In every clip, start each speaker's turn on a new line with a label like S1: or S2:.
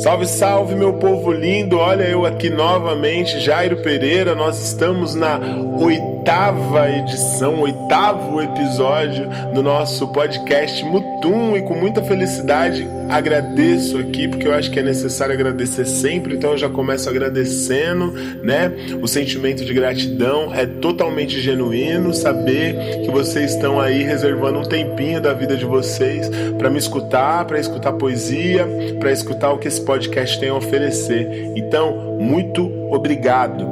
S1: Salve, salve, meu povo lindo! Olha eu aqui novamente, Jairo Pereira. Nós estamos na oitava edição, oitavo episódio do nosso podcast Mutum, e com muita felicidade agradeço aqui, porque eu acho que é necessário agradecer sempre, então eu já começo agradecendo, né? O sentimento de gratidão é totalmente genuíno, saber que vocês estão aí reservando um tempinho da vida de vocês para me escutar, para escutar poesia, para escutar o que esse podcast tem a oferecer. Então, muito obrigado.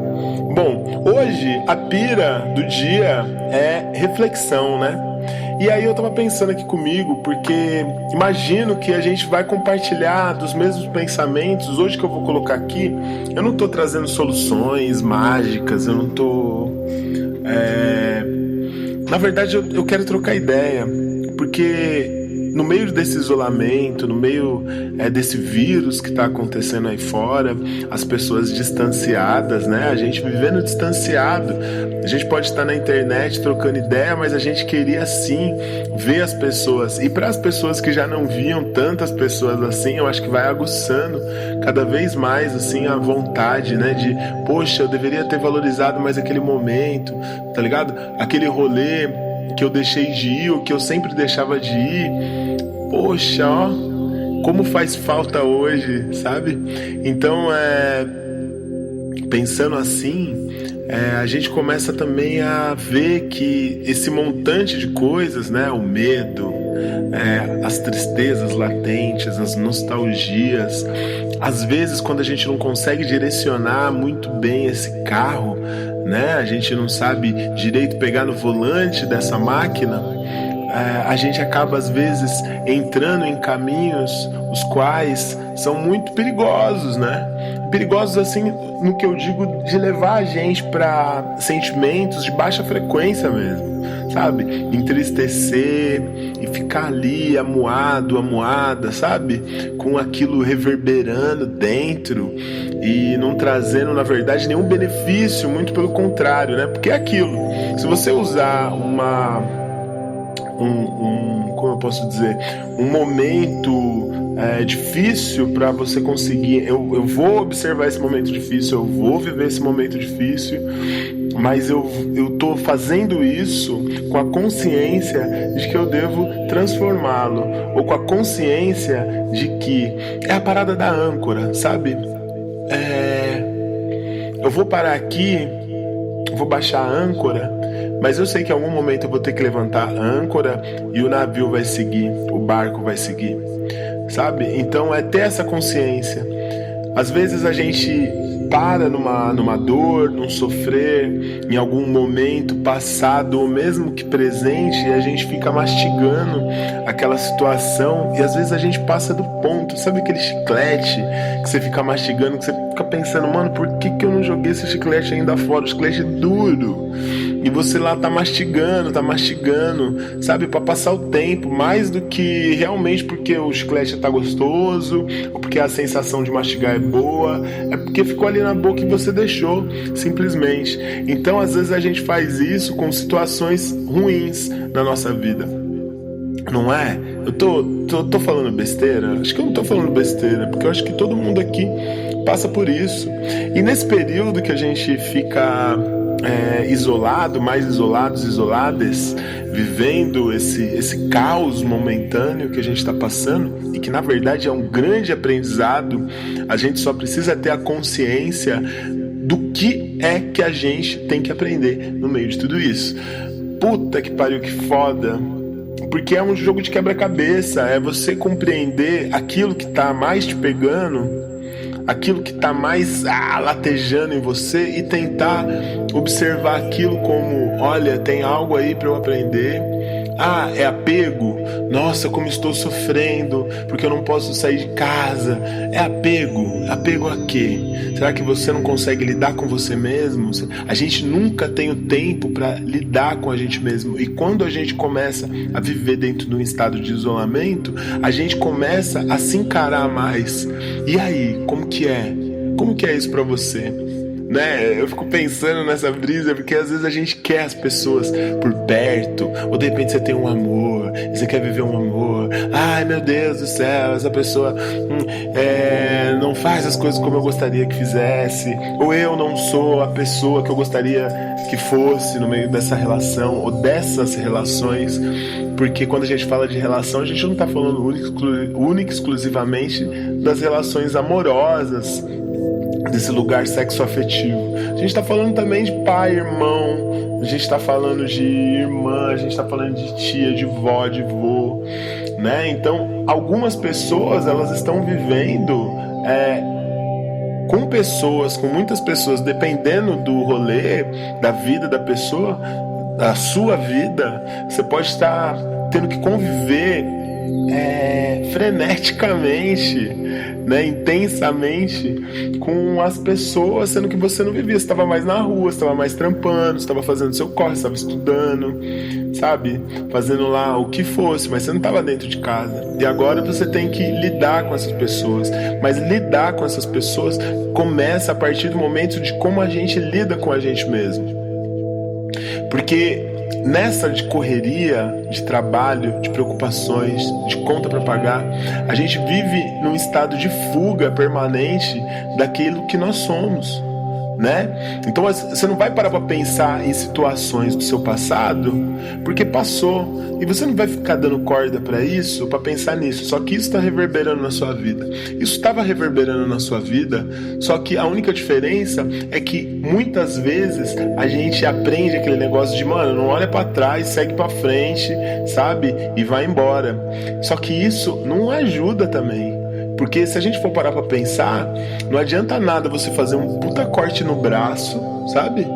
S1: Bom, hoje a pira do dia é reflexão, né? E aí eu tava pensando aqui comigo, porque imagino que a gente vai compartilhar dos mesmos pensamentos. Hoje que eu vou colocar aqui, eu não tô trazendo soluções mágicas, eu não tô... Na verdade eu quero trocar ideia, porque no meio desse isolamento, no meio desse vírus que está acontecendo aí fora, as pessoas distanciadas, né? A gente vivendo distanciado, a gente pode estar na internet trocando ideia, mas a gente queria sim ver as pessoas. E para as pessoas que já não viam tantas pessoas assim, eu acho que vai aguçando cada vez mais assim a vontade, né? De, poxa, eu deveria ter valorizado mais aquele momento, tá ligado? Aquele rolê que eu deixei de ir, ou que eu sempre deixava de ir. Poxa, ó, como faz falta hoje, sabe? Então, pensando assim, a gente começa também a ver que esse montante de coisas, né? O medo, as tristezas latentes, as nostalgias, às vezes quando a gente não consegue direcionar muito bem esse carro, né? A gente não sabe direito pegar no volante dessa máquina, a gente acaba às vezes entrando em caminhos os quais são muito perigosos, né? Perigosos assim no que eu digo de levar a gente para sentimentos de baixa frequência mesmo, sabe? Entristecer e ficar ali amuada, sabe? Com aquilo reverberando dentro e não trazendo, na verdade, nenhum benefício, muito pelo contrário, né? Porque é aquilo, se você usar como eu posso dizer, um momento difícil para você conseguir, eu vou observar esse momento difícil, eu vou viver esse momento difícil, mas eu tô fazendo isso com a consciência de que eu devo transformá-lo, ou com a consciência de que é a parada da âncora, sabe? Eu vou parar aqui, vou baixar a âncora, mas eu sei que em algum momento eu vou ter que levantar a âncora e o navio vai seguir, o barco vai seguir, sabe? Então é ter essa consciência. Às vezes a gente para numa dor, num sofrer, em algum momento passado ou mesmo que presente, e a gente fica mastigando aquela situação, e às vezes a gente passa do ponto, sabe aquele chiclete que você fica mastigando, que você fica pensando, mano, por que eu não joguei esse chiclete ainda fora? O chiclete é duro, e você lá tá mastigando, sabe, pra passar o tempo, mais do que realmente porque o chiclete tá gostoso, ou porque a sensação de mastigar é boa, é porque ficou ali na boca e você deixou, simplesmente. Então, às vezes a gente faz isso com situações ruins na nossa vida, não é? Eu tô falando besteira? Acho que eu não tô falando besteira, porque eu acho que todo mundo aqui passa por isso. E nesse período que a gente fica isolado, mais isoladas, vivendo esse caos momentâneo que a gente está passando, e que na verdade é um grande aprendizado, a gente só precisa ter a consciência do que é que a gente tem que aprender no meio de tudo isso. Puta que pariu, que foda! Porque é um jogo de quebra-cabeça, é você compreender aquilo que tá mais te pegando, aquilo que está mais latejando em você, e tentar observar aquilo como, olha, tem algo aí para eu aprender. É apego? Nossa, como estou sofrendo porque eu não posso sair de casa. É apego? Apego a quê? Será que você não consegue lidar com você mesmo? A gente nunca tem o tempo para lidar com a gente mesmo, e quando a gente começa a viver dentro de um estado de isolamento, a gente começa a se encarar mais. E aí, como que é? Como que é isso para você? né? Eu fico pensando nessa brisa, porque às vezes a gente quer as pessoas por perto, ou de repente você tem um amor, você quer viver um amor. Ai, meu Deus do céu, essa pessoa não faz as coisas como eu gostaria que fizesse, ou eu não sou a pessoa que eu gostaria que fosse no meio dessa relação, ou dessas relações. Porque quando a gente fala de relação, a gente não está falando única e exclusivamente das relações amorosas, desse lugar sexo-afetivo. A gente está falando também de pai, irmão, a gente está falando de irmã, a gente está falando de tia, de vó, de vô, né? Então, algumas pessoas, elas estão vivendo com pessoas, com muitas pessoas, dependendo do rolê, da vida da pessoa, da sua vida, você pode estar tendo que conviver freneticamente, né, intensamente com as pessoas, sendo que você não vivia. Você estava mais na rua, você estava mais trampando, você estava fazendo seu corre, você estava estudando, sabe, fazendo lá o que fosse, mas você não estava dentro de casa. E agora você tem que lidar com essas pessoas, mas lidar com essas pessoas começa a partir do momento de como a gente lida com a gente mesmo. Porque nessa de correria, de trabalho, de preocupações, de conta para pagar, a gente vive num estado de fuga permanente daquilo que nós somos, né? Então você não vai parar para pensar em situações do seu passado, porque passou, e você não vai ficar dando corda para isso, para pensar nisso. Só que isso está reverberando na sua vida. Isso estava reverberando na sua vida, só que a única diferença é que muitas vezes a gente aprende aquele negócio de, mano, não olha para trás, segue para frente, sabe? E vai embora. Só que isso não ajuda também. Porque se a gente for parar pra pensar, não adianta nada você fazer um puta corte no braço, sabe?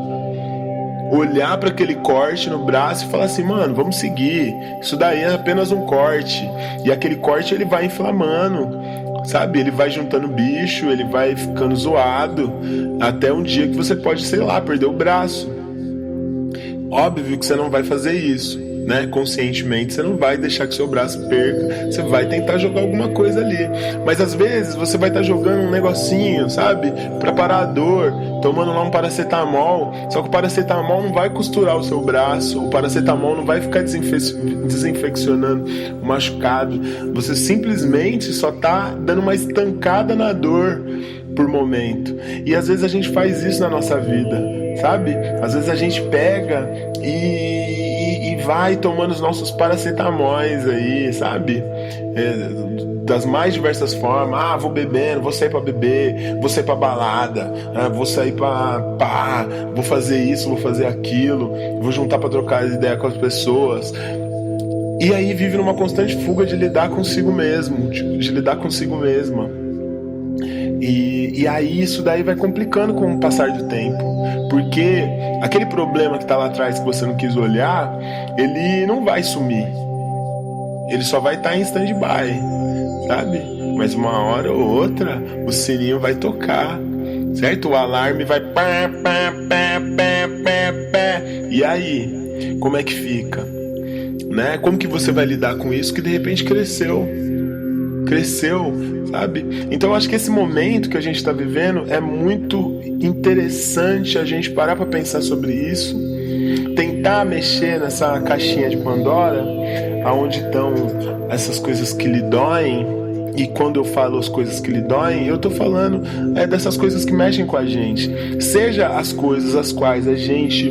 S1: Olhar para aquele corte no braço e falar assim, mano, vamos seguir. Isso daí é apenas um corte. E aquele corte ele vai inflamando, sabe? Ele vai juntando bicho, ele vai ficando zoado, até um dia que você pode, sei lá, perder o braço. Óbvio que você não vai fazer isso, né? Conscientemente você não vai deixar que seu braço perca, você vai tentar jogar alguma coisa ali, mas às vezes você vai estar jogando um negocinho, sabe, para parar a dor, tomando lá um paracetamol, só que o paracetamol não vai costurar o seu braço, o paracetamol não vai ficar desinfeccionando o machucado, você simplesmente só tá dando uma estancada na dor por momento. E às vezes a gente faz isso na nossa vida, sabe? Às vezes a gente pega e vai tomando os nossos paracetamóis aí, sabe? Das mais diversas formas. Ah, vou bebendo, vou sair pra beber, vou sair pra balada, vou sair pra vou fazer isso, vou fazer aquilo, vou juntar pra trocar ideia com as pessoas. E aí vive numa constante fuga de lidar consigo mesmo, de lidar consigo mesma. E aí isso daí vai complicando com o passar do tempo, porque aquele problema que tá lá atrás que você não quis olhar, ele não vai sumir, ele só vai estar em stand-by, sabe? Mas uma hora ou outra o sininho vai tocar, certo? O alarme vai pá, pá, pá, pá, pá, pá. E aí, como é que fica? Né? Como que você vai lidar com isso que de repente cresceu, sabe? Então eu acho que esse momento que a gente está vivendo é muito interessante a gente parar para pensar sobre isso, tentar mexer nessa caixinha de Pandora, aonde estão essas coisas que lhe doem. E quando eu falo as coisas que lhe doem, eu tô falando dessas coisas que mexem com a gente, seja as coisas as quais a gente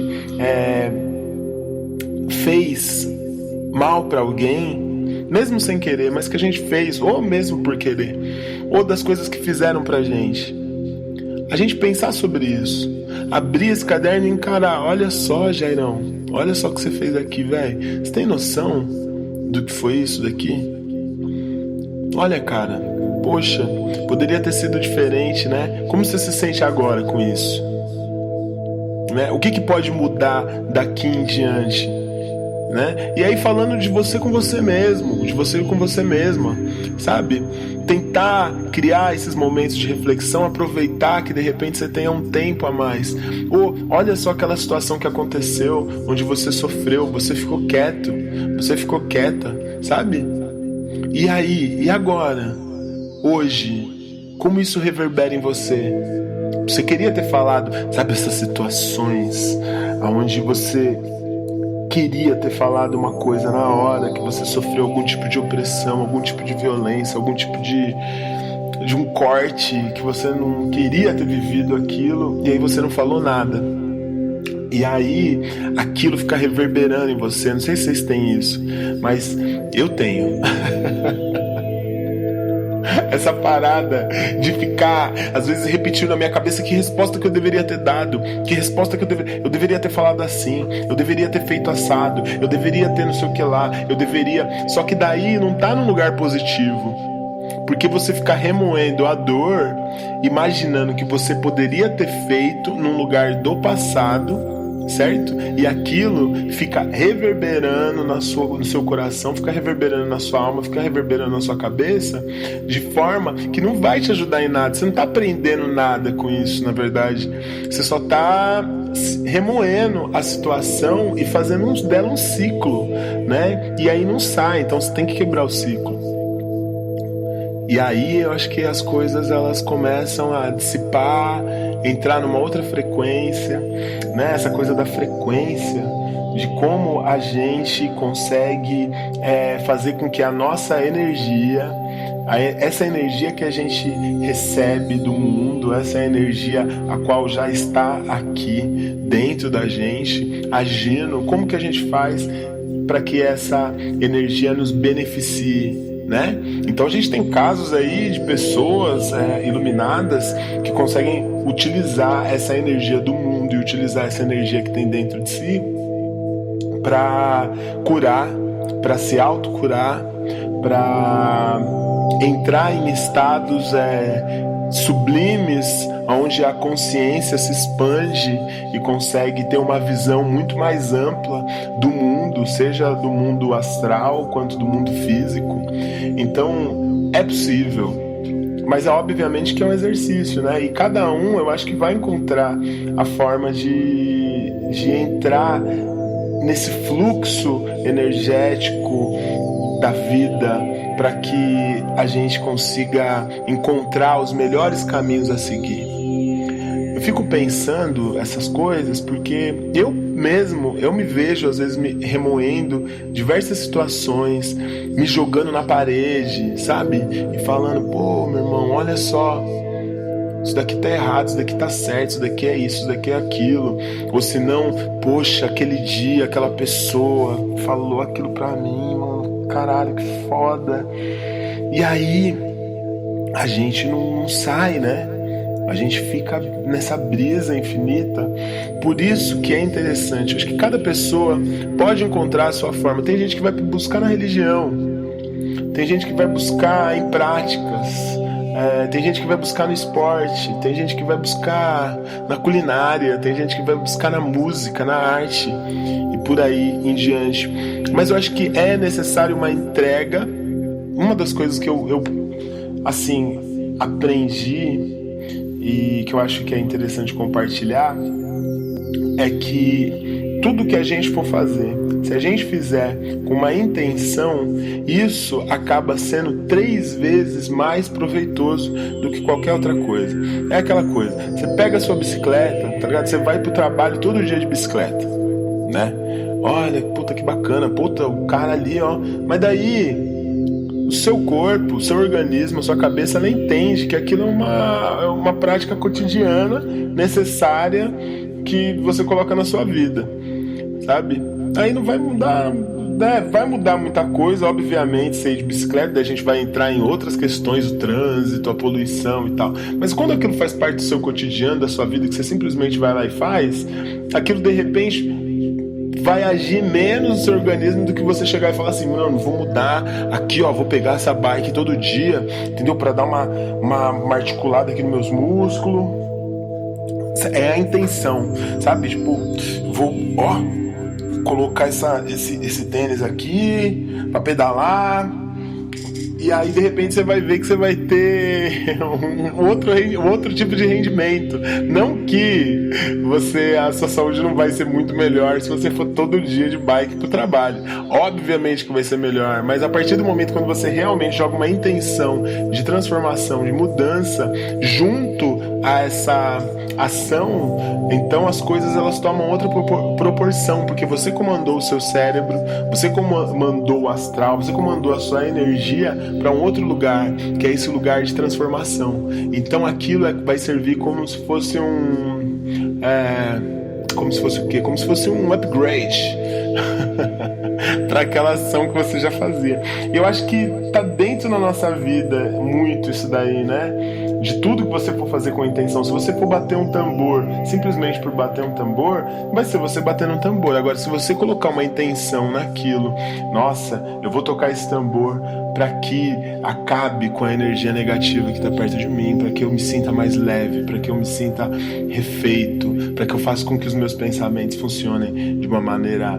S1: fez mal para alguém, mesmo sem querer, mas que a gente fez, ou mesmo por querer, ou das coisas que fizeram pra gente. A gente pensar sobre isso, abrir esse caderno e encarar. Olha só, Jairão, olha só o que você fez aqui, velho. Você tem noção do que foi isso daqui? Olha, cara, poxa, poderia ter sido diferente, né? Como você se sente agora com isso? Né? O que pode mudar daqui em diante? Né? E aí falando de você com você mesmo, de você com você mesma, sabe? Tentar criar esses momentos de reflexão, aproveitar que de repente você tenha um tempo a mais. Ou olha só aquela situação que aconteceu, onde você sofreu, você ficou quieto, você ficou quieta, sabe? E aí, e agora? Hoje, como isso reverbera em você? Você queria ter falado, sabe, essas situações onde você queria ter falado uma coisa na hora, que você sofreu algum tipo de opressão, algum tipo de violência, algum tipo de um corte, que você não queria ter vivido aquilo, e aí você não falou nada. E aí aquilo fica reverberando em você. Não sei se vocês têm isso, mas eu tenho. Essa parada de ficar, às vezes, repetindo na minha cabeça que resposta que eu deveria ter dado, que resposta que eu deveria ter falado assim, eu deveria ter feito assado, eu deveria ter não sei o que lá, eu deveria... Só que daí não tá num lugar positivo, porque você fica remoendo a dor, imaginando que você poderia ter feito num lugar do passado, certo? E aquilo fica reverberando no seu coração, fica reverberando na sua alma, fica reverberando na sua cabeça, de forma que não vai te ajudar em nada. Você não está aprendendo nada com isso, na verdade. Você só está remoendo a situação e fazendo dela um ciclo, né? E aí não sai, então você tem que quebrar o ciclo. E aí eu acho que as coisas elas começam a dissipar, entrar numa outra frequência, né? Essa coisa da frequência, de como a gente consegue fazer com que a nossa energia, essa energia que a gente recebe do mundo, essa energia a qual já está aqui dentro da gente, agindo, como que a gente faz para que essa energia nos beneficie? Né? Então a gente tem casos aí de pessoas iluminadas que conseguem utilizar essa energia do mundo e utilizar essa energia que tem dentro de si para curar, para se autocurar, para entrar em estados sublimes, onde a consciência se expande e consegue ter uma visão muito mais ampla do mundo, seja do mundo astral quanto do mundo físico. Então é possível, mas obviamente que é um exercício, né? E cada um, eu acho que vai encontrar a forma de entrar nesse fluxo energético da vida, para que a gente consiga encontrar os melhores caminhos a seguir. Eu fico pensando essas coisas porque eu me vejo às vezes me remoendo diversas situações, me jogando na parede, sabe? E falando, pô, meu irmão, olha só, isso daqui tá errado, isso daqui tá certo, isso daqui é isso, isso daqui é aquilo. Ou se não, poxa, aquele dia, aquela pessoa falou aquilo pra mim, mano, caralho, que foda. E aí, a gente não sai, né? A gente fica nessa brisa infinita. Por isso que é interessante. Acho que cada pessoa pode encontrar a sua forma. Tem gente que vai buscar na religião, tem gente que vai buscar em práticas, tem gente que vai buscar no esporte, tem gente que vai buscar na culinária, tem gente que vai buscar na música, na arte e por aí em diante. Mas eu acho que é necessário uma entrega. Uma das coisas que eu assim, aprendi e que eu acho que é interessante compartilhar é que tudo que a gente for fazer, se a gente fizer com uma intenção, isso acaba sendo 3 vezes mais proveitoso do que qualquer outra coisa. É aquela coisa, você pega a sua bicicleta, tá ligado? Você vai pro trabalho todo dia de bicicleta, né? Olha, puta que bacana, puta, o cara ali, ó. Mas daí o seu corpo, o seu organismo, a sua cabeça, ela entende que aquilo é uma prática cotidiana necessária que você coloca na sua vida, sabe? Aí não vai mudar, né? Vai mudar muita coisa, obviamente, se ir de bicicleta, daí a gente vai entrar em outras questões, o trânsito, a poluição e tal. Mas quando aquilo faz parte do seu cotidiano, da sua vida, que você simplesmente vai lá e faz, aquilo de repente vai agir menos no seu organismo do que você chegar e falar assim, mano, vou mudar aqui, ó, vou pegar essa bike todo dia, entendeu? Pra dar uma articulada aqui nos meus músculos. É a intenção, sabe? Tipo, vou, ó, colocar esse tênis aqui pra pedalar. E aí, de repente, você vai ver que você vai ter um outro tipo de rendimento. Não que a sua saúde não vai ser muito melhor se você for todo dia de bike pro trabalho. Obviamente que vai ser melhor, mas a partir do momento quando você realmente joga uma intenção de transformação, de mudança, junto a essa ação, então as coisas elas tomam outra proporção, porque você comandou o seu cérebro, você comandou o astral, você comandou a sua energia para um outro lugar, que é esse lugar de transformação. Então aquilo vai servir como se fosse como se fosse o quê? Como se fosse um upgrade para aquela ação que você já fazia. E eu acho que tá dentro da nossa vida muito isso daí, né? De tudo que você for fazer com intenção. Se você for bater um tambor simplesmente por bater um tambor, vai ser você batendo um tambor. Agora, se você colocar uma intenção naquilo, nossa, eu vou tocar esse tambor para que acabe com a energia negativa que está perto de mim, para que eu me sinta mais leve, para que eu me sinta refeito, para que eu faça com que os meus pensamentos funcionem de uma maneira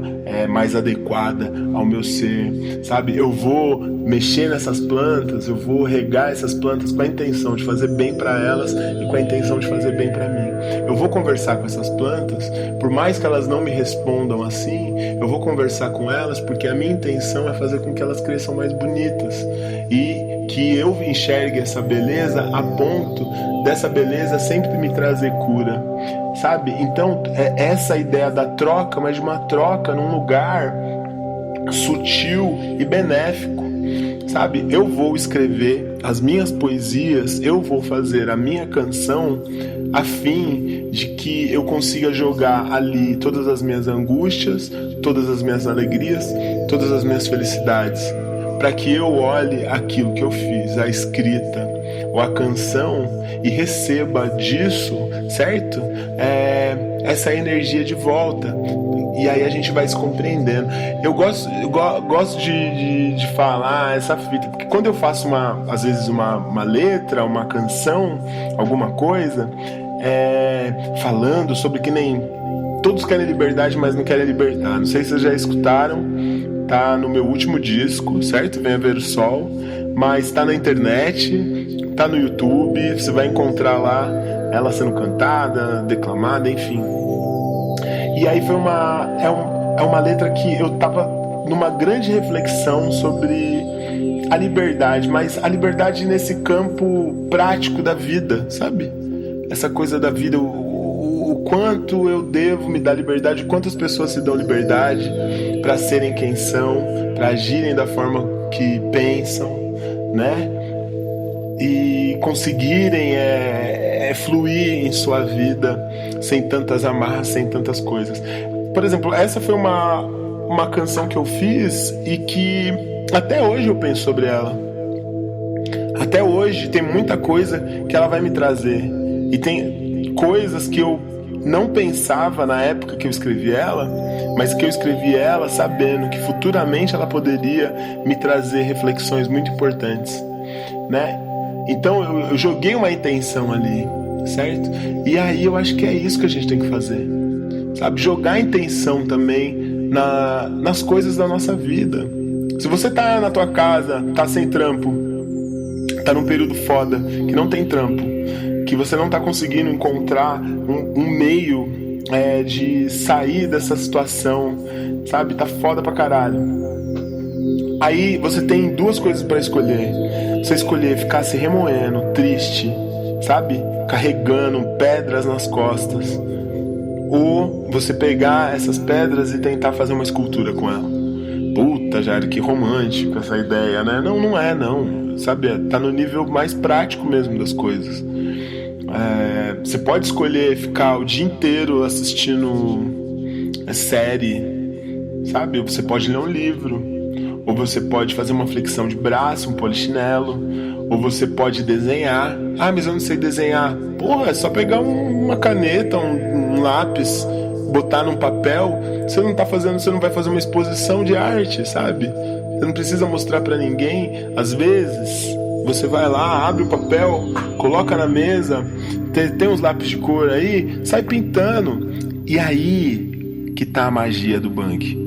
S1: mais adequada ao meu ser, sabe? Eu vou mexer nessas plantas, eu vou regar essas plantas com a intenção de fazer bem para elas e com a intenção de fazer bem para mim. Eu vou conversar com essas plantas, por mais que elas não me respondam assim, eu vou conversar com elas porque a minha intenção é fazer com que elas cresçam mais bonitas e que eu enxergue essa beleza a ponto dessa beleza sempre me trazer cura, sabe? Então é essa ideia da troca, mas de uma troca num lugar sutil e benéfico, sabe? Eu vou escrever as minhas poesias, eu vou fazer a minha canção a fim de que eu consiga jogar ali todas as minhas angústias, todas as minhas alegrias, todas as minhas felicidades, para que eu olhe aquilo que eu fiz, a escrita ou a canção, e receba disso, certo? Essa energia de volta. E aí a gente vai se compreendendo. Eu gosto de falar essa fita, porque quando eu faço às vezes uma letra, uma canção, alguma coisa, falando sobre que nem todos querem liberdade, mas não querem libertar. Não sei se vocês já escutaram, tá no meu último disco, certo? Venha Ver o Sol, mas tá na internet, tá no YouTube, você vai encontrar lá ela sendo cantada, declamada, enfim. E aí foi uma letra que eu tava numa grande reflexão sobre a liberdade, mas a liberdade nesse campo prático da vida, sabe? Essa coisa da vida, o quanto eu devo me dar liberdade, quantas pessoas se dão liberdade para serem quem são, para agirem da forma que pensam, né? E conseguirem fluir em sua vida sem tantas amarras, sem tantas coisas. Por exemplo, essa foi uma canção que eu fiz e que até hoje eu penso sobre ela. Até hoje tem muita coisa que ela vai me trazer. E tem coisas que eu não pensava na época que eu escrevi ela, mas que eu escrevi ela sabendo que futuramente ela poderia me trazer reflexões muito importantes, né? Então eu joguei uma intenção ali, certo? E aí eu acho que é isso que a gente tem que fazer, sabe? Jogar intenção também nas coisas da nossa vida. Se você tá na tua casa, tá sem trampo, tá num período foda, que não tem trampo, que você não tá conseguindo encontrar um meio de sair dessa situação, sabe? Tá foda pra caralho. Aí você tem duas coisas pra escolher. Você escolher ficar se remoendo, triste, sabe? Carregando pedras nas costas. Ou você pegar essas pedras e tentar fazer uma escultura com ela. Puta, Jair, que romântico essa ideia, né? Não é, não. Sabe? Tá no nível mais prático mesmo das coisas. Você pode escolher ficar o dia inteiro assistindo série, sabe? Ou você pode ler um livro. Ou você pode fazer uma flexão de braço, um polichinelo. Ou você pode desenhar. Ah, mas eu não sei desenhar. Porra, é só pegar uma caneta, um lápis, botar num papel. Você não vai fazer uma exposição de arte, sabe? Você não precisa mostrar pra ninguém. Às vezes, você vai lá, abre o papel, coloca na mesa, tem uns lápis de cor aí, sai pintando. E aí que tá a magia do Bang.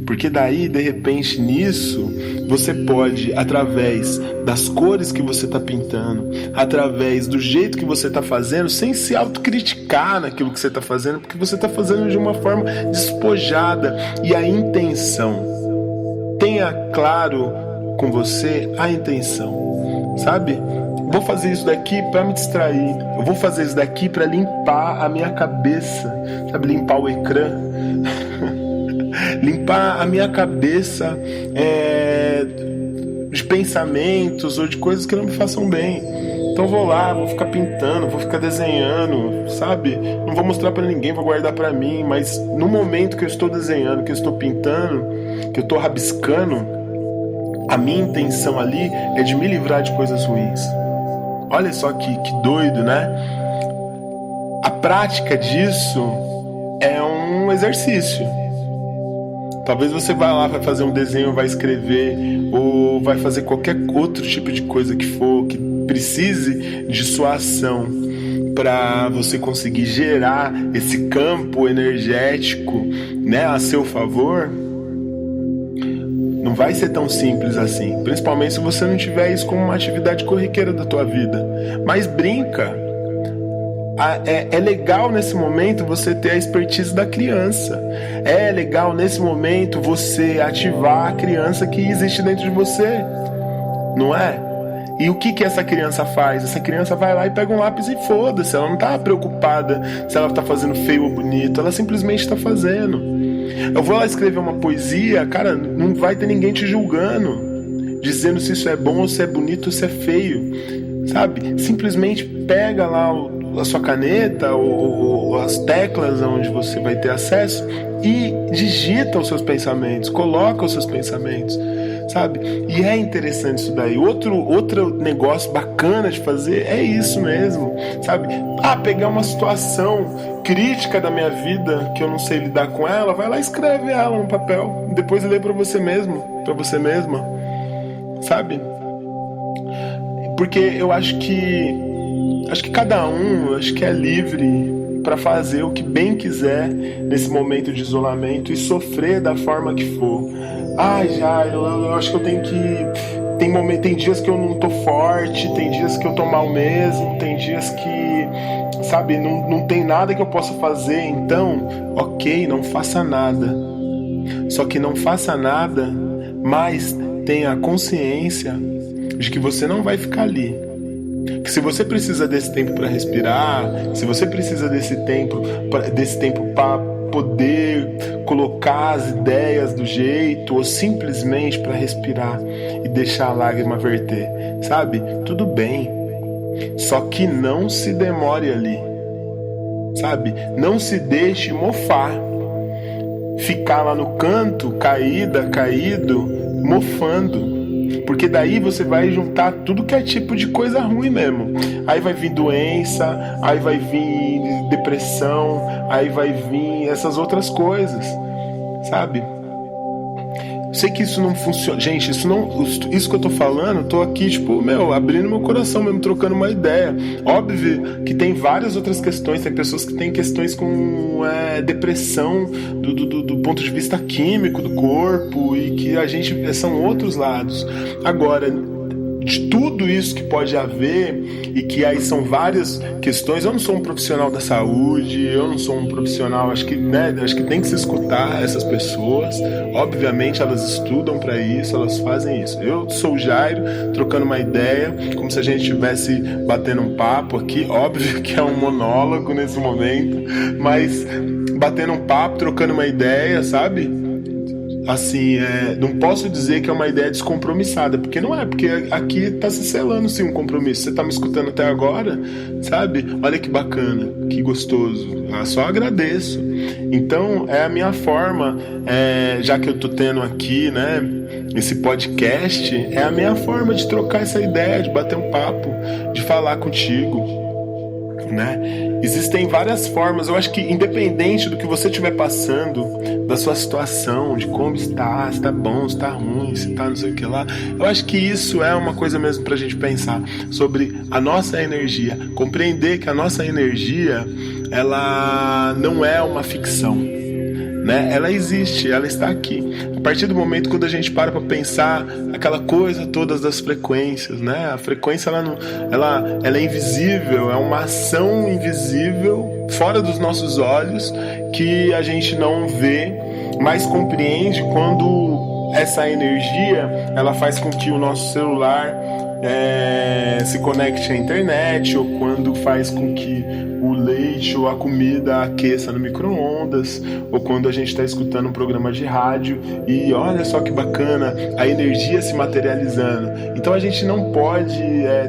S1: Porque daí, de repente, nisso, você pode, através das cores que você está pintando, através do jeito que você está fazendo, sem se autocriticar naquilo que você está fazendo, porque você está fazendo de uma forma despojada. E a intenção, tenha claro com você a intenção, sabe? vou fazer isso daqui para me distrair, eu vou fazer isso daqui para limpar a minha cabeça, sabe, limpar o ecrã, limpar a minha cabeça de pensamentos ou de coisas que não me façam bem. Então vou lá, vou ficar pintando, vou ficar desenhando, sabe? Não vou mostrar pra ninguém, vou guardar pra mim, mas no momento que eu estou desenhando, que eu estou pintando, que eu estou rabiscando, a minha intenção ali é de me livrar de coisas ruins. Olha só que doido, né? A prática disso é um exercício. Talvez você vá lá, vai fazer um desenho, vai escrever, ou vai fazer qualquer outro tipo de coisa que for, que precise de sua ação para você conseguir gerar esse campo energético, né, a seu favor. Não vai ser tão simples assim, principalmente se você não tiver isso como uma atividade corriqueira da tua vida. Mas brinca. É legal nesse momento você ter a expertise da criança. É legal nesse momento você ativar a criança que existe dentro de você, não é? E o que essa criança faz? Essa criança vai lá e pega um lápis e foda-se. Ela não tá preocupada se ela tá fazendo feio ou bonito. Ela simplesmente tá fazendo. Eu vou lá escrever uma poesia, cara, não vai ter ninguém te julgando, dizendo se isso é bom ou se é bonito ou se é feio, sabe? Simplesmente pega lá a sua caneta ou as teclas onde você vai ter acesso e digita os seus pensamentos, coloca os seus pensamentos, sabe? E é interessante isso daí. Outro negócio bacana de fazer é isso mesmo, sabe? Pegar uma situação crítica da minha vida que eu não sei lidar com ela, vai lá e escreve ela no papel, depois lê pra você mesmo, pra você mesma, sabe? Porque eu acho que cada um é livre para fazer o que bem quiser nesse momento de isolamento e sofrer da forma que for. Eu acho que eu tenho que... Tem dias que eu não tô forte, tem dias que eu tô mal mesmo, tem dias que, sabe, não tem nada que eu possa fazer, então, ok, não faça nada. Só que não faça nada, mas tenha a consciência de que você não vai ficar ali. Que se você precisa desse tempo para respirar, se você precisa desse tempo para poder colocar as ideias do jeito, ou simplesmente para respirar e deixar a lágrima verter, sabe? Tudo bem. Só que não se demore ali, sabe? Não se deixe mofar. Ficar lá no canto, caído, mofando. Porque daí você vai juntar tudo que é tipo de coisa ruim mesmo. Aí vai vir doença, aí vai vir depressão, aí vai vir essas outras coisas, sabe? Sei que isso não funciona. Gente, isso que eu tô falando, eu tô aqui, abrindo meu coração mesmo, trocando uma ideia. Óbvio que tem várias outras questões, tem pessoas que têm questões com depressão do ponto de vista químico do corpo, e que são outros lados. Agora, de tudo isso que pode haver, e que aí são várias questões. Eu não sou um profissional da saúde, eu não sou um profissional, acho que tem que se escutar essas pessoas. Obviamente elas estudam para isso, elas fazem isso. Eu sou o Jairo, trocando uma ideia, como se a gente estivesse batendo um papo aqui. Óbvio que é um monólogo nesse momento, mas batendo um papo, trocando uma ideia, sabe? Assim, não posso dizer que é uma ideia descompromissada, porque não é, porque aqui tá se selando sim um compromisso. Você tá me escutando até agora, sabe? Olha que bacana, que gostoso. Só agradeço. Então é a minha forma, já que eu tô tendo aqui, né, esse podcast, é a minha forma de trocar essa ideia, de bater um papo, de falar contigo, né? Existem várias formas. Eu acho que independente do que você estiver passando, da sua situação, de como está, se tá bom, se tá ruim, se tá não sei o que lá, eu acho que isso é uma coisa mesmo pra gente pensar sobre a nossa energia, compreender que a nossa energia, ela não é uma ficção, né? Ela existe, ela está aqui. A partir do momento quando a gente para pensar aquela coisa toda das frequências, né? A frequência ela é invisível, é uma ação invisível fora dos nossos olhos que a gente não vê, mas compreende quando essa energia ela faz com que o nosso celular se conecte à internet, ou quando faz com que o leite ou a comida aqueça no micro-ondas, ou quando a gente está escutando um programa de rádio e olha só que bacana, a energia se materializando. Então a gente não pode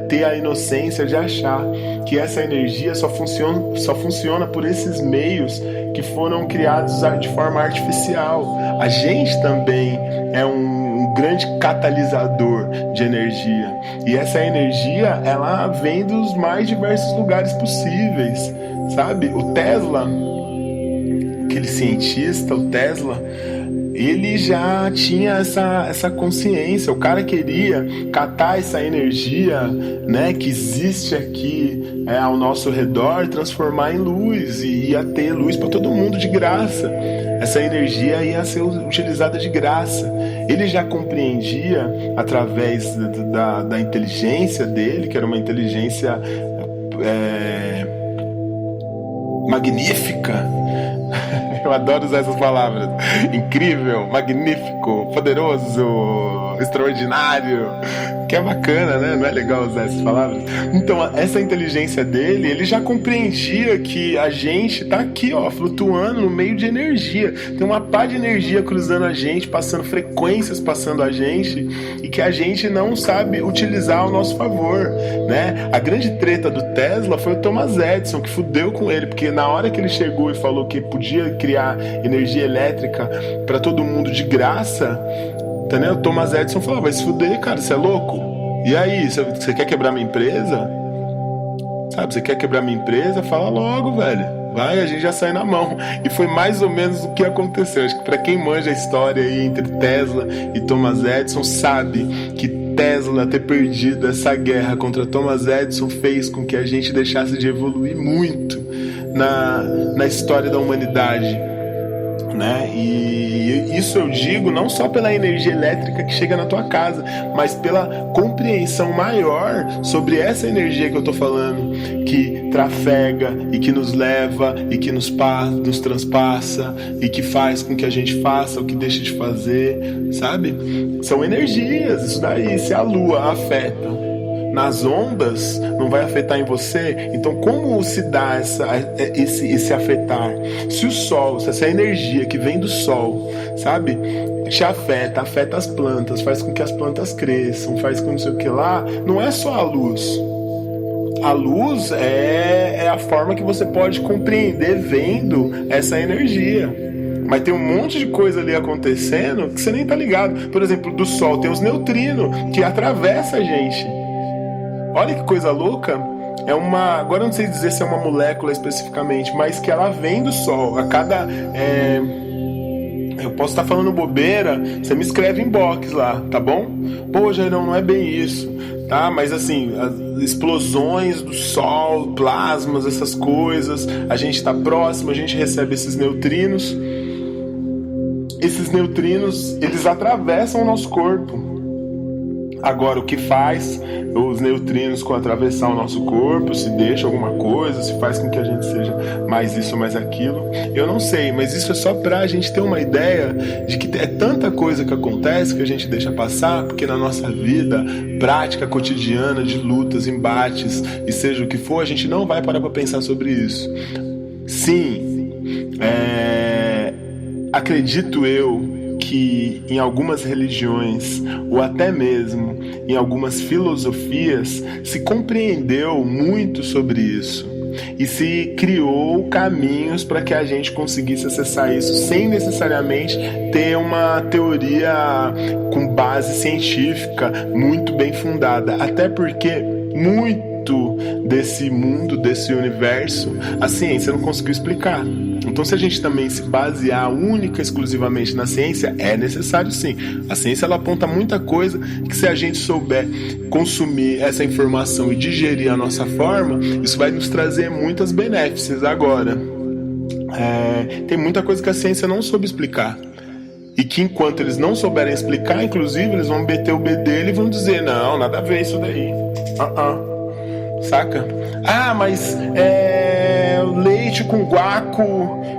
S1: ter a inocência de achar que essa energia só funciona por esses meios que foram criados de forma artificial. A gente também é um grande catalisador de energia, e essa energia ela vem dos mais diversos lugares possíveis, sabe? O Tesla, aquele cientista, o Tesla, ele já tinha essa consciência. O cara queria catar essa energia, né, que existe aqui ao nosso redor, transformar em luz, e ia ter luz para todo mundo de graça. Essa energia ia ser utilizada de graça. Ele já compreendia, através da inteligência dele, que era uma inteligência magnífica. Eu adoro usar essas palavras. Incrível, magnífico, poderoso, extraordinário. Que é bacana, né? Não é legal usar essas palavras? Então, essa inteligência dele, ele já compreendia que a gente tá aqui, ó, flutuando no meio de energia. Tem uma pá de energia cruzando a gente, passando frequências, passando a gente, e que a gente não sabe utilizar ao nosso favor, né? A grande treta do Tesla foi o Thomas Edison, que fudeu com ele, porque na hora que ele chegou e falou que podia criar energia elétrica para todo mundo de graça, entendeu? O Thomas Edison falou: vai se fuder, cara, você é louco? E aí, você quer quebrar minha empresa? Sabe, você quer quebrar minha empresa? Fala logo, velho. Vai, a gente já sai na mão. E foi mais ou menos o que aconteceu. Acho que pra quem manja a história aí entre Tesla e Thomas Edison, sabe que Tesla ter perdido essa guerra contra Thomas Edison fez com que a gente deixasse de evoluir muito na história da humanidade, né? E isso eu digo não só pela energia elétrica que chega na tua casa, mas pela compreensão maior sobre essa energia que eu tô falando, que trafega e que nos leva e que nos transpassa e que faz com que a gente faça o que deixa de fazer, sabe? São energias, isso daí. Se a lua afeta nas ondas, não vai afetar em você. Então como se dá esse afetar? Se o sol, se essa energia que vem do sol, sabe, te afeta as plantas, faz com que as plantas cresçam, faz com não sei o que lá, não é só a luz. A luz é a forma que você pode compreender vendo essa energia. Mas tem um monte de coisa ali acontecendo que você nem tá ligado. Por exemplo, do sol tem os neutrinos que atravessam a gente. Olha que coisa louca. Agora eu não sei dizer se é uma molécula especificamente, mas que ela vem do Sol. A cada... eu posso estar falando bobeira, você me escreve em box lá, tá bom? Pô, Jairão, não é bem isso, tá? Mas assim, as explosões do Sol, plasmas, essas coisas, a gente está próximo, a gente recebe esses neutrinos. Esses neutrinos, eles atravessam o nosso corpo. Agora, o que faz os neutrinos com atravessar o nosso corpo, se deixa alguma coisa, se faz com que a gente seja mais isso ou mais aquilo, eu não sei, mas isso é só pra gente ter uma ideia de que é tanta coisa que acontece que a gente deixa passar, porque na nossa vida prática cotidiana de lutas, embates e seja o que for, a gente não vai parar pra pensar sobre isso. Sim, acredito eu que em algumas religiões, ou até mesmo em algumas filosofias, se compreendeu muito sobre isso e se criou caminhos para que a gente conseguisse acessar isso sem necessariamente ter uma teoria com base científica muito bem fundada, até porque muito desse mundo, desse universo, a ciência não conseguiu explicar. Então, se a gente também se basear única e exclusivamente na ciência, é necessário sim. A ciência ela aponta muita coisa que, se a gente souber consumir essa informação e digerir a nossa forma, isso vai nos trazer muitas benefícios. Agora, tem muita coisa que a ciência não soube explicar. E que enquanto eles não souberem explicar, inclusive, eles vão meter o bedelho e vão dizer: não, nada a ver isso daí. Saca? Ah, mas o leite com guaco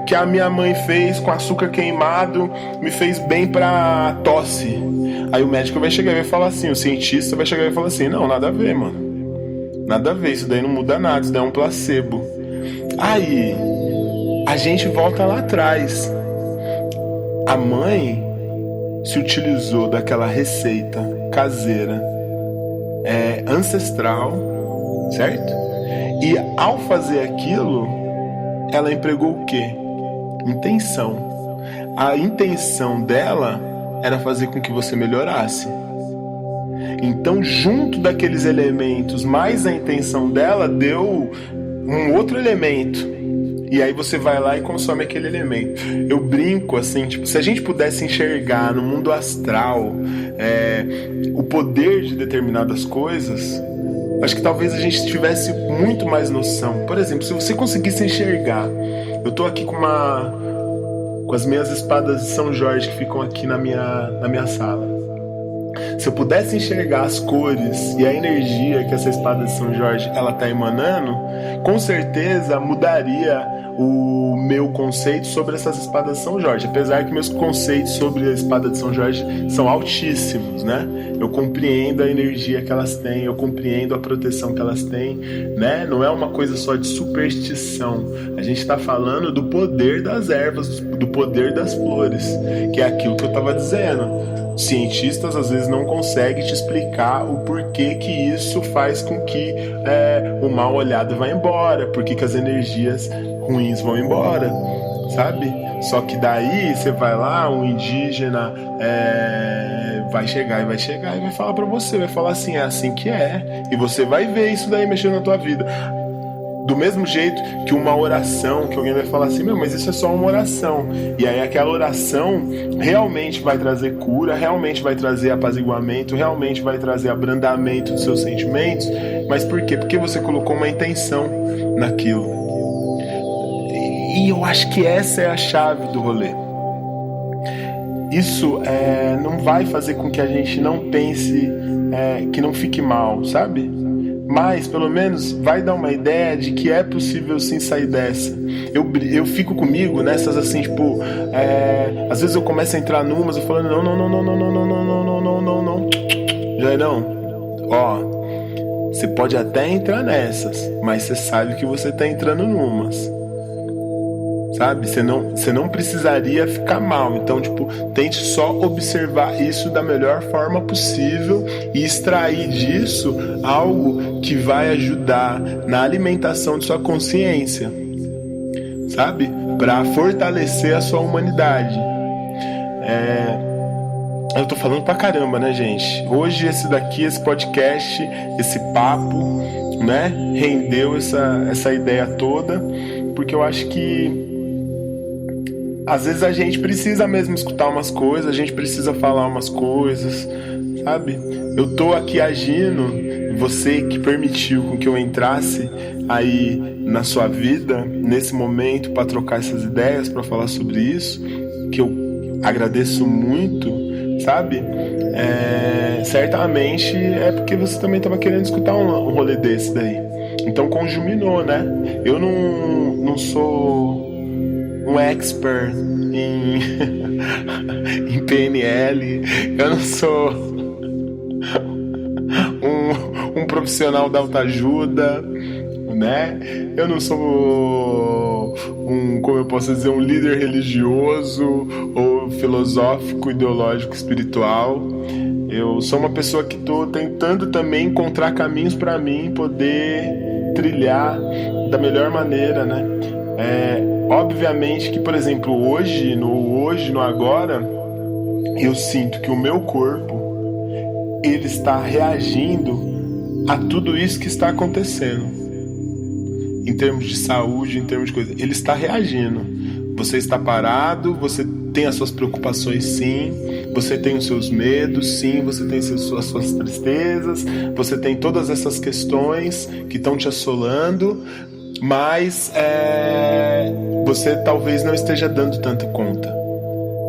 S1: que a minha mãe fez com açúcar queimado me fez bem pra tosse. Aí o médico vai chegar e vai falar assim, o cientista vai chegar e falar assim, não, nada a ver, mano. Nada a ver, isso daí não muda nada, isso daí é um placebo. Aí, a gente volta lá atrás. A mãe se utilizou daquela receita caseira, ancestral, certo? E ao fazer aquilo, ela empregou o quê? Intenção. A intenção dela era fazer com que você melhorasse. Então, junto daqueles elementos, mais a intenção dela, deu um outro elemento. E aí você vai lá e consome aquele elemento. Eu brinco assim, tipo, se a gente pudesse enxergar no mundo astral o poder de determinadas coisas, acho que talvez a gente tivesse muito mais noção. Por exemplo, se você conseguisse enxergar, eu tô aqui com as minhas espadas de São Jorge que ficam aqui na minha sala. Se eu pudesse enxergar as cores e a energia que essa espada de São Jorge ela tá emanando, com certeza mudaria o meu conceito sobre essas espadas de São Jorge. Apesar que meus conceitos sobre a espada de São Jorge são altíssimos, né? Eu compreendo a energia que elas têm, eu compreendo a proteção que elas têm, né? Não é uma coisa só de superstição. A gente está falando do poder das ervas, do poder das flores, que é aquilo que eu estava dizendo. Cientistas às vezes não conseguem te explicar o porquê que isso faz com que o mal olhado vá embora, porquê que as energias ruins vão embora, sabe? Só que daí você vai lá, um indígena vai chegar e vai falar pra você, vai falar assim, é assim que é, e você vai ver isso daí mexendo na tua vida. Do mesmo jeito que uma oração, que alguém vai falar assim, mas isso é só uma oração. E aí aquela oração realmente vai trazer cura, realmente vai trazer apaziguamento, realmente vai trazer abrandamento dos seus sentimentos. Mas por quê? Porque você colocou uma intenção naquilo. E eu acho que essa é a chave do rolê. Isso não vai fazer com que a gente não pense, que não fique mal, sabe? Mas, pelo menos, vai dar uma ideia de que é possível sim sair dessa. Eu fico comigo nessas assim, tipo, às vezes eu começo a entrar numas, eu falando, não. Já não. Ó, você pode até entrar nessas, mas você sabe que você tá entrando numas. Sabe? Você não precisaria ficar mal. Então, tipo, tente só observar isso da melhor forma possível e extrair disso algo que vai ajudar na alimentação de sua consciência, sabe? Para fortalecer a sua humanidade. Eu tô falando pra caramba, né, gente? Hoje esse podcast, esse papo, né, rendeu essa ideia toda, porque eu acho que às vezes a gente precisa mesmo escutar umas coisas, a gente precisa falar umas coisas, sabe? Eu tô aqui agindo, você que permitiu com que eu entrasse aí na sua vida, nesse momento, para trocar essas ideias, para falar sobre isso, que eu agradeço muito, sabe? Certamente é porque você também estava querendo escutar um rolê desse daí. Então conjuminou, né? Eu não sou um expert em PNL, eu não sou um profissional da autoajuda, né? Eu não sou como eu posso dizer, um líder religioso ou filosófico, ideológico, espiritual. Eu sou uma pessoa que estou tentando também encontrar caminhos para mim poder trilhar da melhor maneira, né? Obviamente que, por exemplo, hoje, no agora, eu sinto que o meu corpo, ele está reagindo a tudo isso que está acontecendo. Em termos de saúde, em termos de coisa, ele está reagindo. Você está parado, você tem as suas preocupações, sim. Você tem os seus medos, sim. Você tem as suas tristezas. Você tem todas essas questões que estão te assolando. Mas você talvez não esteja dando tanta conta.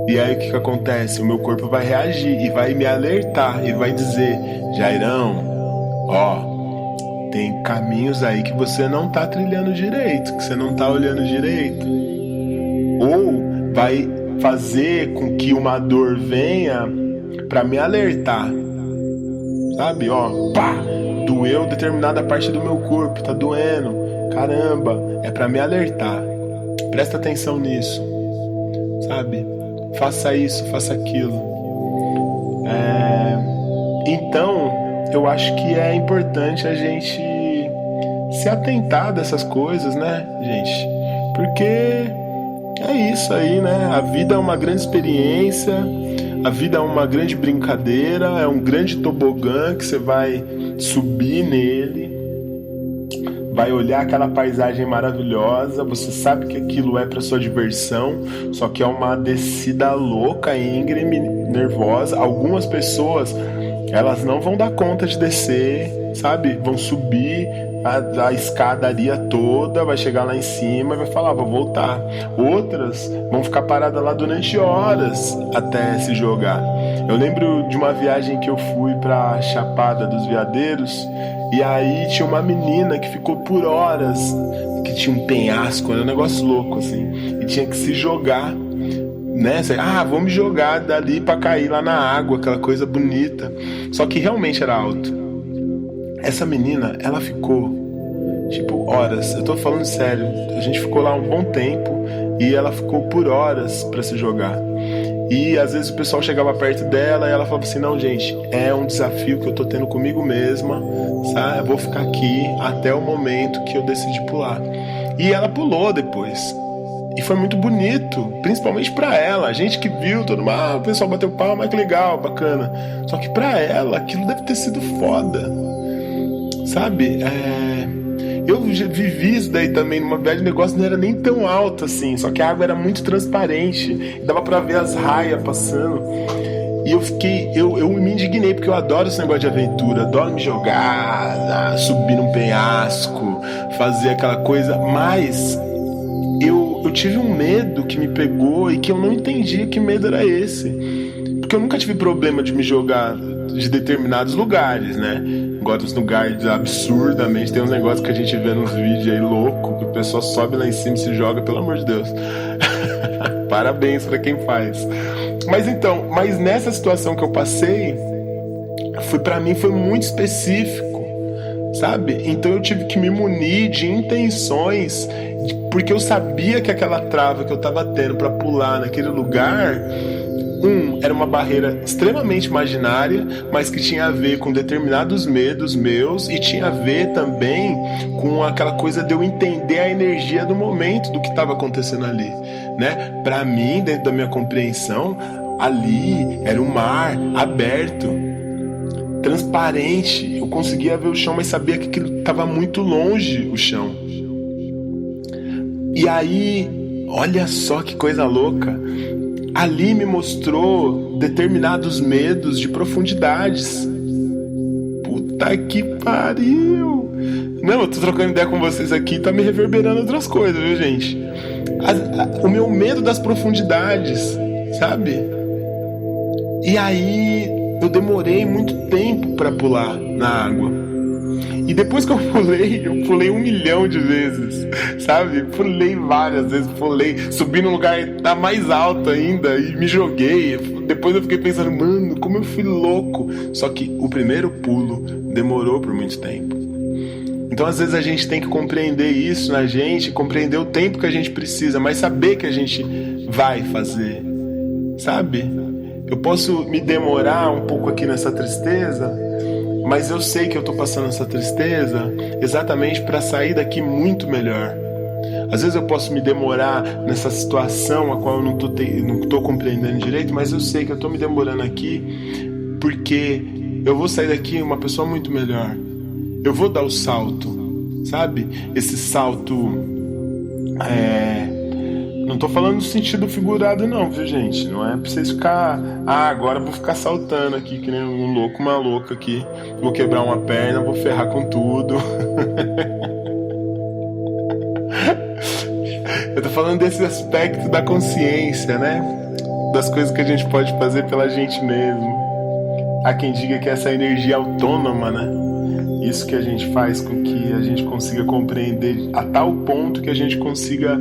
S1: E aí o que acontece? O meu corpo vai reagir e vai me alertar e vai dizer: Jairão, ó, tem caminhos aí que você não tá trilhando direito, que você não tá olhando direito. Ou vai fazer com que uma dor venha pra me alertar. Sabe, ó, pá, doeu determinada parte do meu corpo, tá doendo. Caramba, é pra me alertar. Presta atenção nisso, sabe? Faça isso, faça aquilo. Então, eu acho que é importante a gente se atentar dessas coisas, né, gente? Porque é isso aí, né? A vida é uma grande experiência, a vida é uma grande brincadeira, é um grande tobogã que você vai subir nele, vai olhar aquela paisagem maravilhosa, você sabe que aquilo é para sua diversão, só que é uma descida louca, íngreme, nervosa. Algumas pessoas, elas não vão dar conta de descer, sabe? Vão subir a escadaria toda, vai chegar lá em cima e vai falar, vou voltar. Outras vão ficar paradas lá durante horas até se jogar. Eu lembro de uma viagem que eu fui pra Chapada dos Veadeiros, e aí tinha uma menina que ficou por horas, que tinha um penhasco, era um negócio louco assim, e tinha que se jogar, né? Vou me jogar dali pra cair lá na água, aquela coisa bonita. Só que realmente era alto. Essa menina, ela ficou tipo horas, eu tô falando sério, a gente ficou lá um bom tempo e ela ficou por horas pra se jogar. E às vezes o pessoal chegava perto dela e ela falava assim, não, gente, é um desafio que eu tô tendo comigo mesma, sabe? Eu vou ficar aqui até o momento que eu decidi pular. E ela pulou depois. E foi muito bonito, principalmente pra ela. A gente que viu, todo mundo, o pessoal bateu palma, que legal, bacana. Só que pra ela, aquilo deve ter sido foda, sabe? Eu vivi isso daí também numa viagem, o negócio não era nem tão alto assim, só que a água era muito transparente, dava pra ver as raias passando. E eu me indignei, porque eu adoro esse negócio de aventura, adoro me jogar, subir num penhasco, fazer aquela coisa, mas eu tive um medo que me pegou e que eu não entendia que medo era esse. Porque eu nunca tive problema de me jogar de determinados lugares, né? Agora os lugares absurdamente, tem uns negócios que a gente vê nos vídeos aí louco, que o pessoal sobe lá em cima e se joga, pelo amor de Deus. Parabéns pra quem faz. Mas nessa situação que eu passei, pra mim foi muito específico, sabe? Então eu tive que me munir de intenções, porque eu sabia que aquela trava que eu tava tendo pra pular naquele lugar, era uma barreira extremamente imaginária, mas que tinha a ver com determinados medos meus e tinha a ver também com aquela coisa de eu entender a energia do momento, do que estava acontecendo ali, né? Para mim, dentro da minha compreensão, ali era um mar aberto, transparente. Eu conseguia ver o chão, mas sabia que aquilo estava muito longe, o chão. E aí, olha só que coisa louca. Ali me mostrou determinados medos de profundidades. Puta que pariu! Não, eu tô trocando ideia com vocês aqui, tá me reverberando outras coisas, viu, gente? O meu medo das profundidades, sabe? E aí eu demorei muito tempo pra pular na água. E depois que eu pulei 1 milhão de vezes, sabe? Pulei várias vezes, subi num lugar mais alto ainda e me joguei. Depois eu fiquei pensando, mano, como eu fui louco. Só que o primeiro pulo demorou por muito tempo. Então às vezes a gente tem que compreender isso na gente, compreender o tempo que a gente precisa, mas saber que a gente vai fazer, sabe? Eu posso me demorar um pouco aqui nessa tristeza, mas eu sei que eu tô passando essa tristeza exatamente para sair daqui muito melhor. Às vezes eu posso me demorar nessa situação a qual eu não tô compreendendo direito, mas eu sei que eu tô me demorando aqui porque eu vou sair daqui uma pessoa muito melhor. Eu vou dar o salto, sabe? Esse salto não tô falando no sentido figurado não, viu, gente? Não é pra vocês ficar... agora eu vou ficar saltando aqui que nem um louco, uma louca aqui. Vou quebrar uma perna, vou ferrar com tudo. Eu tô falando desse aspecto da consciência, né? Das coisas que a gente pode fazer pela gente mesmo. Há quem diga que essa energia é autônoma, né? Isso que a gente faz com que a gente consiga compreender a tal ponto que a gente consiga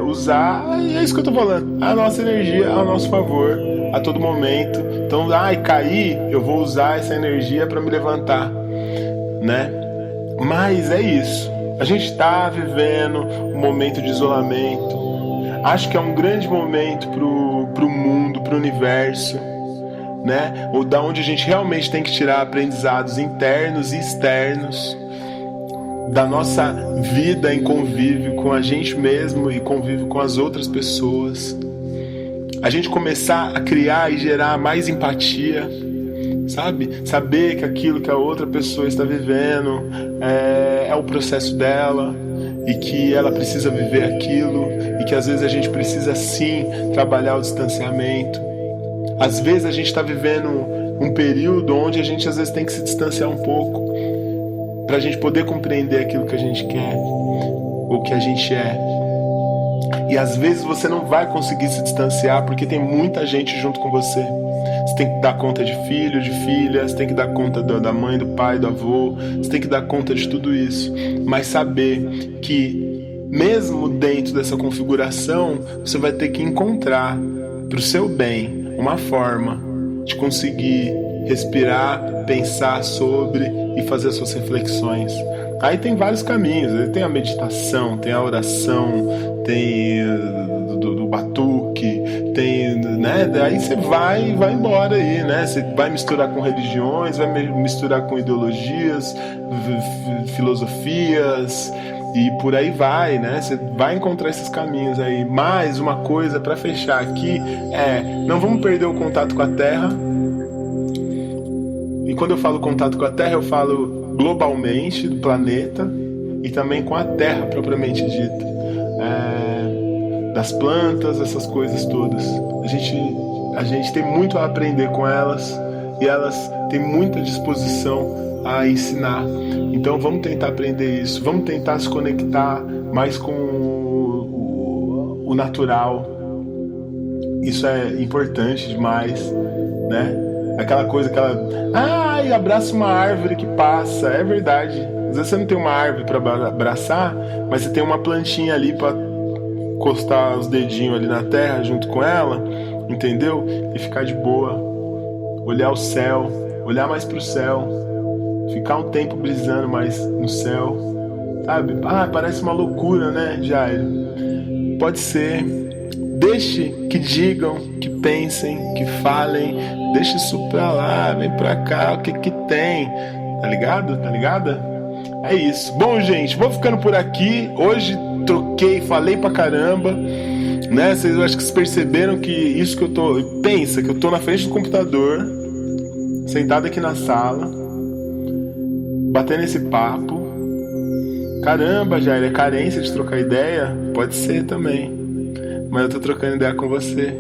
S1: usar, e é isso que eu tô falando, a nossa energia ao nosso favor, a todo momento. Então, cair, eu vou usar essa energia para me levantar, né? Mas é isso. A gente está vivendo um momento de isolamento. Acho que é um grande momento pro mundo, pro universo, né? Ou da onde a gente realmente tem que tirar aprendizados internos e externos da nossa vida em convívio com a gente mesmo e convívio com as outras pessoas. A gente começar a criar e gerar mais empatia, sabe? Saber que aquilo que a outra pessoa está vivendo é o processo dela e que ela precisa viver aquilo e que às vezes a gente precisa sim trabalhar o distanciamento. Às vezes a gente está vivendo um período onde a gente às vezes tem que se distanciar um pouco para a gente poder compreender aquilo que a gente quer, o que a gente é. E às vezes você não vai conseguir se distanciar porque tem muita gente junto com você. Você tem que dar conta de filho, de filha, você tem que dar conta da mãe, do pai, do avô, você tem que dar conta de tudo isso. Mas saber que mesmo dentro dessa configuração, você vai ter que encontrar para o seu bem uma forma de conseguir respirar, pensar sobre e fazer as suas reflexões. Aí tem vários caminhos, tem a meditação, tem a oração, tem do batuque, tem, né? Daí você vai embora aí, né? Você vai misturar com religiões, vai misturar com ideologias, filosofias e por aí vai, né? Você vai encontrar esses caminhos aí. Mais uma coisa para fechar aqui não vamos perder o contato com a Terra. E quando eu falo contato com a Terra, eu falo globalmente do planeta e também com a Terra propriamente dita, das plantas, essas coisas todas. A gente tem muito a aprender com elas e elas têm muita disposição a ensinar. Então vamos tentar aprender isso, vamos tentar se conectar mais com o natural. Isso é importante demais, né? Aquela coisa, abraça uma árvore que passa, é verdade. Às vezes você não tem uma árvore para abraçar, mas você tem uma plantinha ali para encostar os dedinhos ali na terra junto com ela, entendeu? E ficar de boa, olhar o céu, olhar mais pro céu, ficar um tempo brisando mais no céu, sabe? Parece uma loucura, né, Jair? Pode ser. Deixe que digam, que pensem, que falem, deixe isso pra lá, vem pra cá, o que que tem, tá ligado? Tá ligada? É isso. Bom, gente, vou ficando por aqui. Hoje falei pra caramba, né? Vocês acho que vocês perceberam que isso que eu tô... Pensa que eu tô na frente do computador, sentado aqui na sala, batendo esse papo. Caramba, Jair, é carência de trocar ideia? Pode ser também. Mas eu tô trocando ideia com você.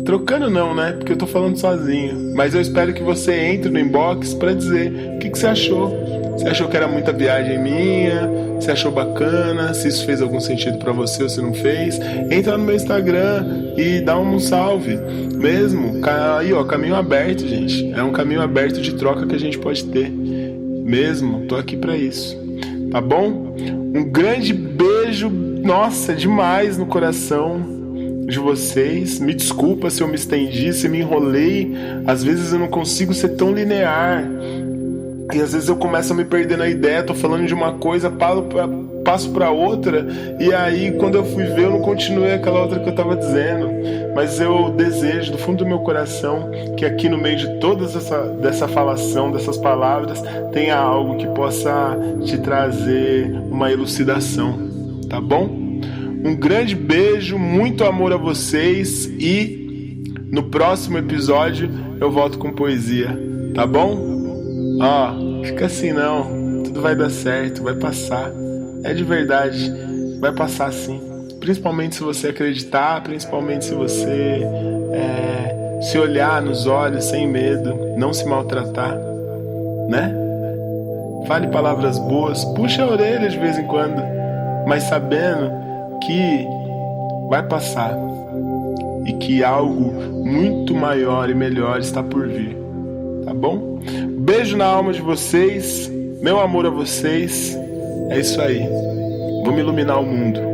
S1: Trocando não, né? Porque eu tô falando sozinho. Mas eu espero que você entre no inbox pra dizer o que você achou. Você achou que era muita viagem minha? Você achou bacana? Se isso fez algum sentido pra você ou se não fez? Entra no meu Instagram e dá um salve. Mesmo. Aí, ó, caminho aberto, gente. É um caminho aberto de troca que a gente pode ter. Mesmo. Tô aqui pra isso. Tá bom? Um grande beijo. Nossa, demais no coração de vocês. Me desculpa se eu me estendi, se me enrolei. Às vezes eu não consigo ser tão linear. E às vezes eu começo a me perder na ideia. Tô falando de uma coisa, passo pra outra. E aí quando eu fui ver, eu não continuei aquela outra que eu tava dizendo. Mas eu desejo do fundo do meu coração que aqui no meio de toda dessa falação, dessas palavras, tenha algo que possa te trazer uma elucidação. Tá bom? Um grande beijo, muito amor a vocês e no próximo episódio eu volto com poesia, tá bom? Fica assim não, tudo vai dar certo, vai passar, é de verdade, vai passar sim, principalmente se você acreditar, principalmente se você se olhar nos olhos sem medo, não se maltratar, né? Fale palavras boas, puxa a orelha de vez em quando, mas sabendo que vai passar e que algo muito maior e melhor está por vir, tá bom? Beijo na alma de vocês, meu amor a vocês. É isso aí. Vamos iluminar o mundo.